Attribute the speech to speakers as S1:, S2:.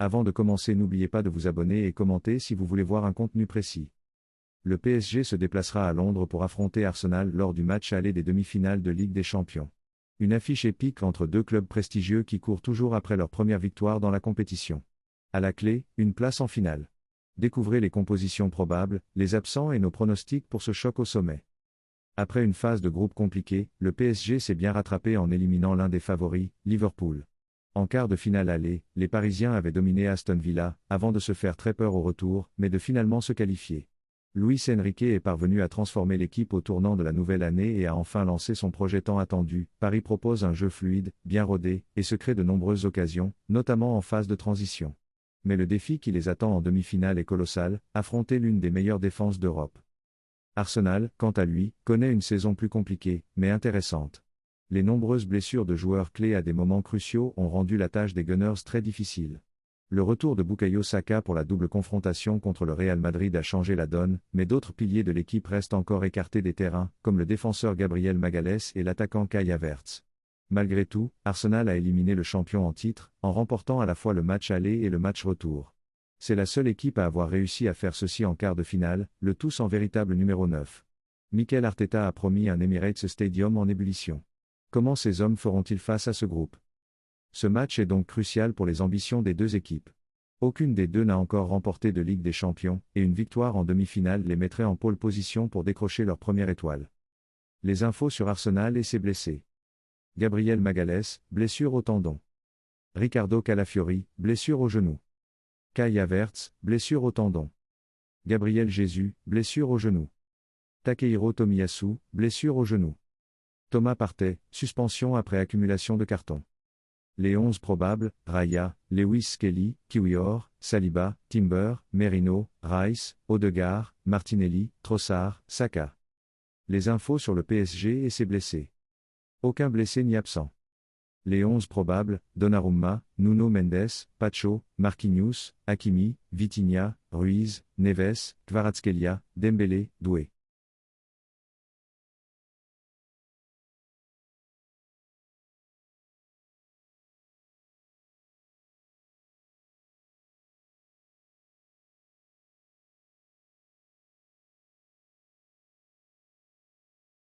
S1: Avant de commencer, n'oubliez pas de vous abonner et commenter si vous voulez voir un contenu précis. Le PSG se déplacera à Londres pour affronter Arsenal lors du match aller des demi-finales de Ligue des Champions. Une affiche épique entre deux clubs prestigieux qui courent toujours après leur première victoire dans la compétition. À la clé, une place en finale. Découvrez les compositions probables, les absents et nos pronostics pour ce choc au sommet. Après une phase de groupe compliquée, le PSG s'est bien rattrapé en éliminant l'un des favoris, Liverpool. En quart de finale aller, les Parisiens avaient dominé Aston Villa, avant de se faire très peur au retour, mais de finalement se qualifier. Luis Enrique est parvenu à transformer l'équipe au tournant de la nouvelle année et a enfin lancé son projet tant attendu. Paris propose un jeu fluide, bien rodé, et se crée de nombreuses occasions, notamment en phase de transition. Mais le défi qui les attend en demi-finale est colossal, affronter l'une des meilleures défenses d'Europe. Arsenal, quant à lui, connaît une saison plus compliquée, mais intéressante. Les nombreuses blessures de joueurs clés à des moments cruciaux ont rendu la tâche des Gunners très difficile. Le retour de Bukayo Saka pour la double confrontation contre le Real Madrid a changé la donne, mais d'autres piliers de l'équipe restent encore écartés des terrains, comme le défenseur Gabriel Magalhaes et l'attaquant Kai Havertz. Malgré tout, Arsenal a éliminé le champion en titre, en remportant à la fois le match aller et le match retour. C'est la seule équipe à avoir réussi à faire ceci en quart de finale, le tout sans véritable numéro 9. Mikel Arteta a promis un Emirates Stadium en ébullition. Comment ces hommes feront-ils face à ce groupe ? Ce match est donc crucial pour les ambitions des deux équipes. Aucune des deux n'a encore remporté de Ligue des Champions, et une victoire en demi-finale les mettrait en pole position pour décrocher leur première étoile. Les infos sur Arsenal et ses blessés. Gabriel Magalhaes, blessure au tendon. Ricardo Calafiori, blessure au genou. Kai Havertz, blessure au tendon. Gabriel Jesus, blessure au genou. Takehiro Tomiyasu, blessure au genou. Thomas Partey, suspension après accumulation de cartons. Les 11 probables, Raya, Lewis Skelly, Kiwior, Saliba, Timber, Merino, Rice, Odegaard, Martinelli, Trossard, Saka. Les infos sur le PSG et ses blessés. Aucun blessé ni absent. Les 11 probables, Donnarumma, Nuno Mendes, Pacho, Marquinhos, Hakimi, Vitinha, Ruiz, Neves, Kvaratskhelia, Dembélé, Doué.